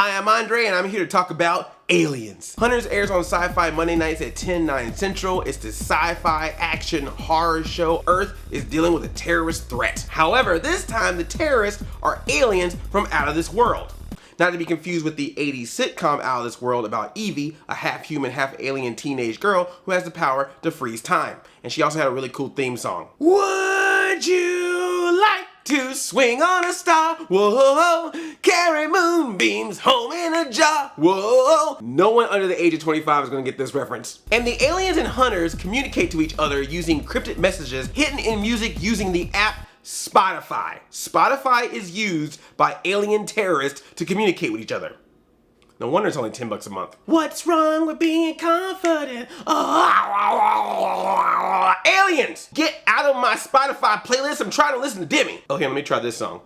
Hi, I'm Andre, and I'm here to talk about Aliens. Hunters airs on Syfy Monday nights at 10/9 Central. It's the sci-fi action horror show. Earth is dealing with a terrorist threat. However, this time the terrorists are aliens from out of this world. Not to be confused with the 80s sitcom Out of This World about Evie, a half-human, half-alien teenage girl who has the power to freeze time. And she also had a really cool theme song. Would you like to swing on a star? Whoa, carry moonbeams home in a jar. Whoa. No one under the age of 25 is gonna get this reference. And the aliens and hunters communicate to each other using cryptic messages hidden in music using the app Spotify. Spotify is used by alien terrorists to communicate with each other. No wonder it's only $10 a month. What's wrong with being confident? Oh, aliens! Get out of my Spotify playlist. I'm trying to listen to Demi. Oh, here, let me try this song.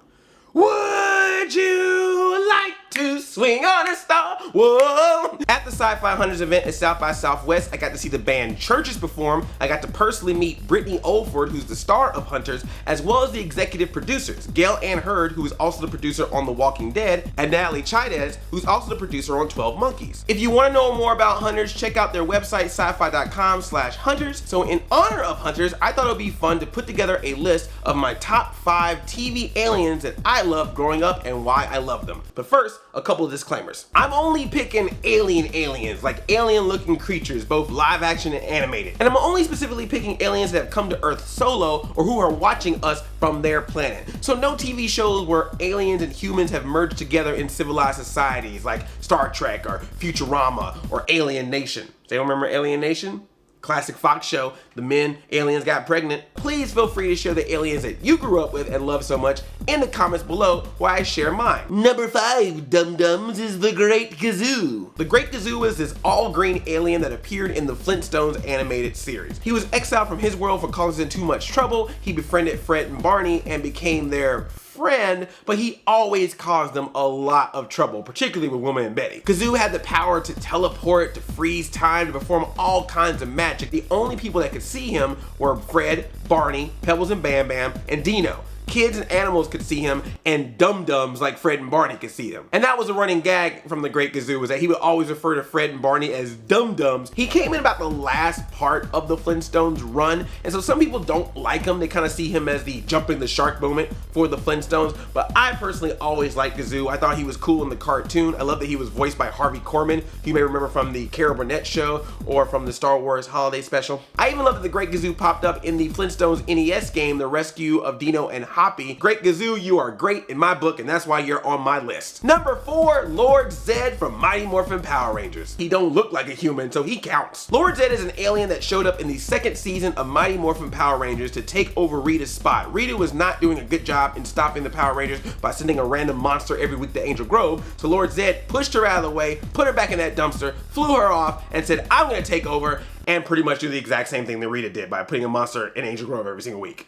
Would you like to swing on a star? Whoa! At the Sci-Fi Hunters event at South by Southwest, I got to see the band Churches perform. I got to personally meet Brittany Olford, who's the star of Hunters, as well as the executive producers, Gail Ann Hurd, who is also the producer on The Walking Dead, and Natalie Chaidez, who's also the producer on 12 Monkeys. If you want to know more about Hunters, check out their website, syfy.com/hunters. So in honor of Hunters, I thought it would be fun to put together a list of my top 5 TV aliens that I loved growing up and why I love them. But first, a couple of disclaimers. I'm only picking aliens, like alien looking creatures, both live action and animated. And I'm only specifically picking aliens that have come to Earth solo or who are watching us from their planet. So no TV shows where aliens and humans have merged together in civilized societies like Star Trek or Futurama or Alien Nation. They don't remember Alien Nation? Classic Fox show, the men, aliens got pregnant. Please feel free to share the aliens that you grew up with and love so much in the comments below while I share mine. Number 5, dum-dums, is the Great Gazoo. The Great Gazoo is this all-green alien that appeared in the Flintstones animated series. He was exiled from his world for causing too much trouble. He befriended Fred and Barney and became their friend, but he always caused them a lot of trouble, particularly with Wilma and Betty. Gazoo had the power to teleport, to freeze time, to perform all kinds of magic. The only people that could see him were Fred, Barney, Pebbles and Bam Bam, and Dino. Kids and animals could see him, and dum-dums like Fred and Barney could see him. And that was a running gag from the Great Gazoo, was that he would always refer to Fred and Barney as dum-dums. He came in about the last part of the Flintstones run, and so some people don't like him. They kind of see him as the jumping the shark moment for the Flintstones, but I personally always liked Gazoo. I thought he was cool in the cartoon. I love that he was voiced by Harvey Korman, who you may remember from the Carol Burnett show or from the Star Wars Holiday Special. I even love that the Great Gazoo popped up in the Flintstones NES game, The Rescue of Dino and Hoppy. Great Gazoo, you are great in my book, and that's why you're on my list. Number 4, Lord Zedd from Mighty Morphin Power Rangers. He don't look like a human, so he counts. Lord Zedd is an alien that showed up in the 2nd season of Mighty Morphin Power Rangers to take over Rita's spot. Rita was not doing a good job in stopping the Power Rangers by sending a random monster every week to Angel Grove, so Lord Zedd pushed her out of the way, put her back in that dumpster, flew her off, and said, I'm gonna take over, and pretty much do the exact same thing that Rita did by putting a monster in Angel Grove every single week.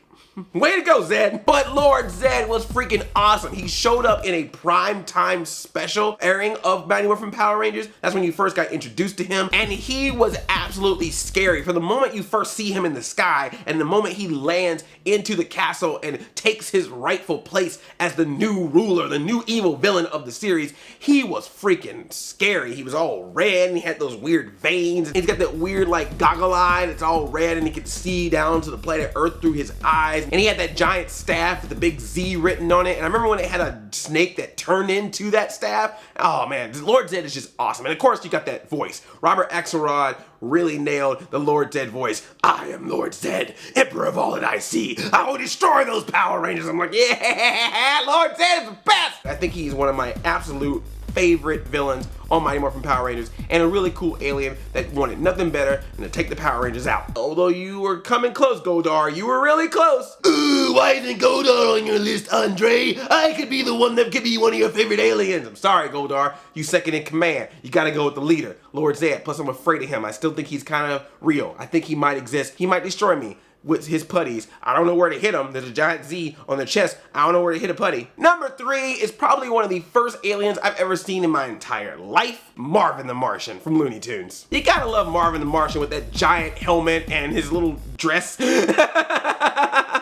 Way to go, Zedd. But Lord Zedd was freaking awesome. He showed up in a primetime special airing of Mighty Morphin Power Rangers. That's when you first got introduced to him, and he was absolutely scary. For the moment you first see him in the sky and the moment he lands into the castle and takes his rightful place as the new ruler, the new evil villain of the series, he was freaking scary. He was all red and he had those weird veins. He's got that weird like goggle eye that's all red, and he could see down to the planet Earth through his eyes. And he had that giant staff with the big Z written on it. And I remember when it had a snake that turned into that staff. Oh man, Lord Zedd is just awesome. And of course you got that voice. Robert Axelrod really nailed the Lord Zedd voice. I am Lord Zedd, Emperor of all that I see. I will destroy those Power Rangers. I'm like, yeah, Lord Zedd is the best. I think he's one of my absolute favorite villains on Mighty Morphin Power Rangers, and a really cool alien that wanted nothing better than to take the Power Rangers out. Although you were coming close, Goldar. You were really close. Ooh, why isn't Goldar on your list, Andre? I could be the one that could be one of your favorite aliens. I'm sorry, Goldar. You second in command. You gotta go with the leader, Lord Zedd. Plus, I'm afraid of him. I still think he's kind of real. I think he might exist. He might destroy me with his putties. I don't know where to hit him. There's a giant Z on the chest. I don't know where to hit a putty. Number 3 is probably one of the first aliens I've ever seen in my entire life. Marvin the Martian from Looney Tunes. You gotta love Marvin the Martian with that giant helmet and his little dress.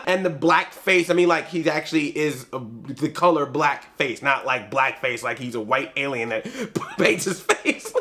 And the black face, I mean, like, he actually is the color black face, not like black face, like he's a white alien that paints his face.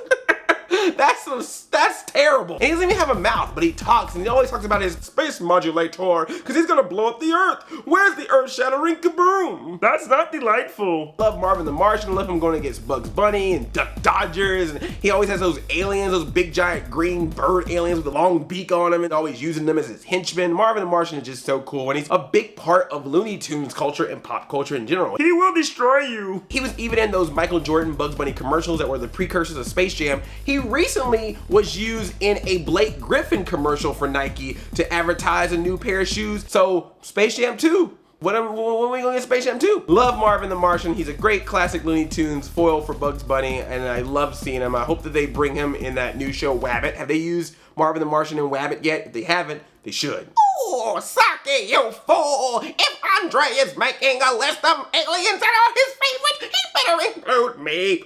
That's terrible. And he doesn't even have a mouth, but he talks, and he always talks about his space modulator, because he's gonna blow up the Earth. Where's the earth-shattering kaboom? That's not delightful. Love Marvin the Martian, love him going against Bugs Bunny and Duck Dodgers, and he always has those aliens, those big giant green bird aliens with a long beak on them, and always using them as his henchmen. Marvin the Martian is just so cool, and he's a big part of Looney Tunes culture and pop culture in general. He will destroy you. He was even in those Michael Jordan Bugs Bunny commercials that were the precursors of Space Jam. He recently was used in a Blake Griffin commercial for Nike to advertise a new pair of shoes. So Space Jam 2. When are we gonna get Space Jam 2? Love Marvin the Martian. He's a great classic Looney Tunes foil for Bugs Bunny, and I love seeing him. I hope that they bring him in that new show, Wabbit. Have they used Marvin the Martian in Wabbit yet? If they haven't, they should. Oh, Saki, you fool! If Andre is making a list of aliens that are his favorites, he better include me.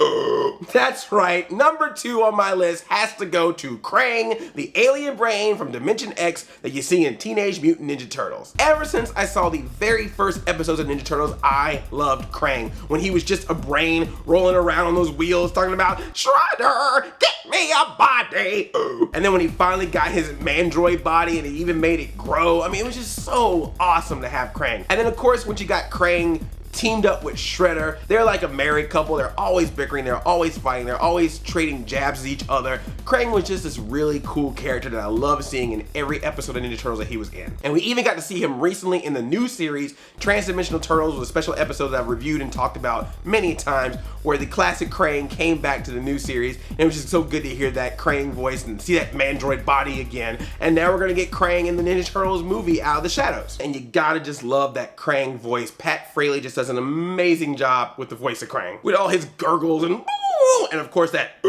That's right. Number 2 on my list has to go to Krang, the alien brain from Dimension X that you see in Teenage Mutant Ninja Turtles. Ever since I saw the very first episodes of Ninja Turtles, I loved Krang. When he was just a brain rolling around on those wheels talking about, Shredder, get me a body. And then when he finally got his mandroid body and he even made it grow, I mean, it was just so awesome to have Krang. And then of course, once you got Krang teamed up with Shredder, they're like a married couple. They're always bickering, they're always fighting, they're always trading jabs at each other. Krang was just this really cool character that I love seeing in every episode of Ninja Turtles that he was in. And we even got to see him recently in the new series, Transdimensional Turtles, with a special episode that I've reviewed and talked about many times, where the classic Krang came back to the new series. And it was just so good to hear that Krang voice and see that mandroid body again. And now we're gonna get Krang in the Ninja Turtles movie, Out of the Shadows. And you gotta just love that Krang voice. Pat Fraley just does an amazing job with the voice of Krang, with all his gurgles and of course that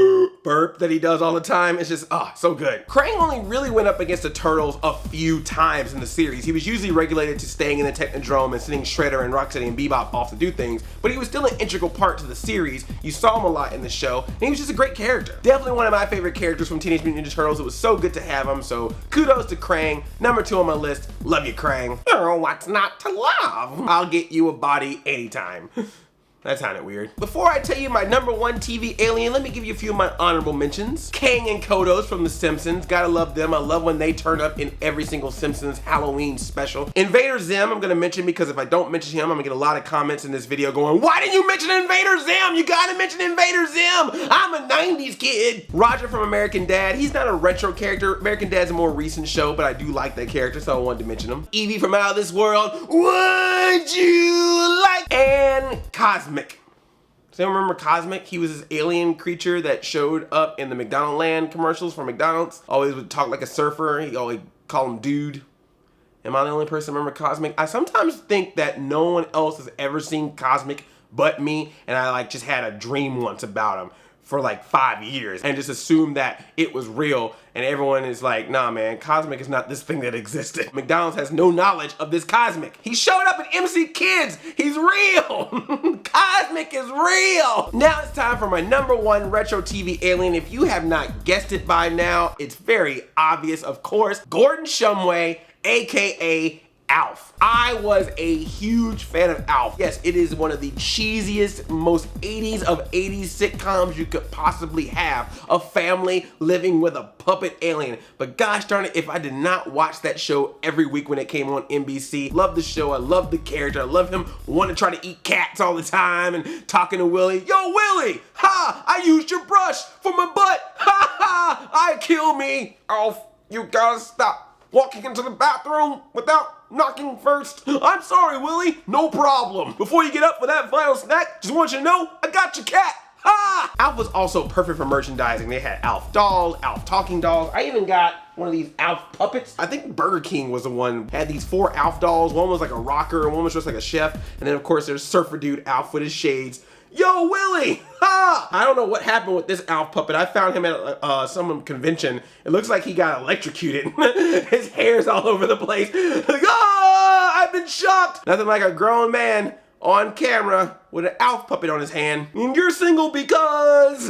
burp that he does all the time. It's just so good. Krang only really went up against the Turtles a few times in the series. He was usually regulated to staying in the Technodrome and sending Shredder and Rocksteady and Bebop off to do things, but he was still an integral part to the series. You saw him a lot in the show, and he was just a great character. Definitely one of my favorite characters from Teenage Mutant Ninja Turtles. It was so good to have him, so kudos to Krang. Number 2 on my list, love you, Krang. Oh, what's not to love? I'll get you a body anytime. That sounded weird. Before I tell you my number 1 TV alien, let me give you a few of my honorable mentions. Kang and Kodos from The Simpsons. Gotta love them. I love when they turn up in every single Simpsons Halloween special. Invader Zim, I'm gonna mention because if I don't mention him, I'm gonna get a lot of comments in this video going, why didn't you mention Invader Zim? You gotta mention Invader Zim. I'm a 90s kid. Roger from American Dad. He's not a retro character. American Dad's a more recent show, but I do like that character, so I wanted to mention him. Evie from Out of This World. Would you like? And Cosmic. Does anyone remember Cosmic? He was this alien creature that showed up in the McDonald Land commercials for McDonald's. Always would talk like a surfer. He always called him dude. Am I the only person who remember Cosmic? I sometimes think that no one else has ever seen Cosmic but me, and I like just had a dream once about him for like 5 years and just assumed that it was real, and everyone is like, nah man, Cosmic is not this thing that existed. McDonald's has no knowledge of this Cosmic. He showed up in MC Kids. He's real. Cosmic is real. Now it's time for my number 1 retro TV alien. If you have not guessed it by now, it's very obvious, of course. Gordon Shumway, aka Alf. I was a huge fan of Alf. Yes, it is one of the cheesiest, most 80s of 80s sitcoms you could possibly have. A family living with a puppet alien. But gosh darn it, if I did not watch that show every week when it came on NBC. Love the show, I love the character, I love him wanting to try to eat cats all the time and talking to Willie. Yo Willie, ha, I used your brush for my butt. Ha ha, I kill me. Alf, you gotta stop walking into the bathroom without knocking first. I'm sorry, Willie. No problem. Before you get up for that final snack, just want you to know, I got your cat. Ha! Alf was also perfect for merchandising. They had Alf dolls, Alf talking dolls. I even got one of these Alf puppets. I think Burger King was the one had these 4 Alf dolls. One was like a rocker, one was just like a chef. And then of course there's Surfer Dude Alf with his shades. Yo, Willie! Ha! I don't know what happened with this Alf puppet. I found him at some convention. It looks like he got electrocuted. His hair's all over the place. Like, I've been shocked! Nothing like a grown man on camera with an Alf puppet on his hand. And you're single because...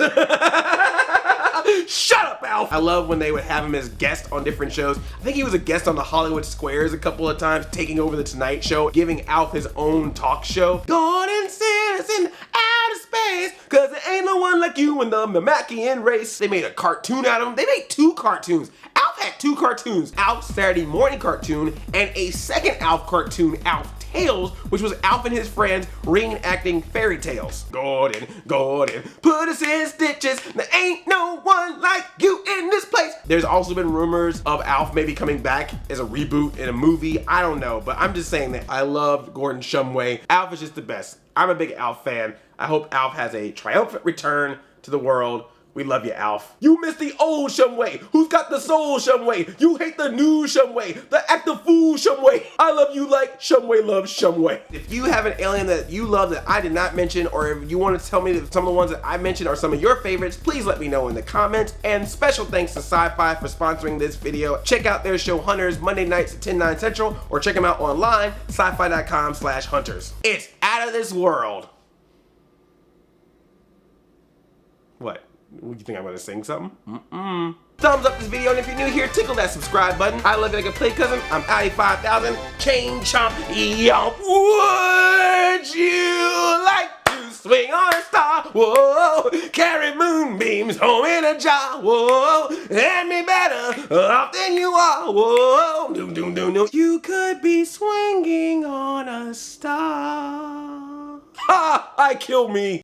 Shut up, Alf! Alf. I love when they would have him as guest on different shows. I think he was a guest on the Hollywood Squares a couple of times, taking over the Tonight Show, giving Alf his own talk show. Golden citizen outer space, cause there ain't no one like you in the Mamakian race. They made a cartoon out of him. They made 2 cartoons. Alf had 2 cartoons. Alf's Saturday morning cartoon and a second Alf cartoon, Alf Tales, which was Alf and his friends reenacting fairy tales. Gordon, Gordon, put us in stitches. There ain't no one like you in this place. There's also been rumors of Alf maybe coming back as a reboot in a movie. I don't know, but I'm just saying that I love Gordon Shumway. Alf is just the best. I'm a big Alf fan. I hope Alf has a triumphant return to the world. We love you, Alf. You miss the old Shumway. Who's got the soul, Shumway? You hate the new Shumway, the active fool Shumway. I love you like Shumway loves Shumway. If you have an alien that you love that I did not mention, or if you want to tell me that some of the ones that I mentioned are some of your favorites, please let me know in the comments. And special thanks to Syfy for sponsoring this video. Check out their show Hunters Monday nights at 10, 9 central, or check them out online, syfy.com/hunters. It's out of this world. What? You think I'm gonna sing something? Thumbs up this video, and if you're new here, tickle that subscribe button. I love you like a play cousin. I'm Addy 5000. Chain chomp, yomp. Would you like to swing on a star? Whoa, carry moonbeams home in a jar. Whoa, and be better off than you are. Whoa, doom doom doom doom. You could be swinging on a star. Ha! I kill me.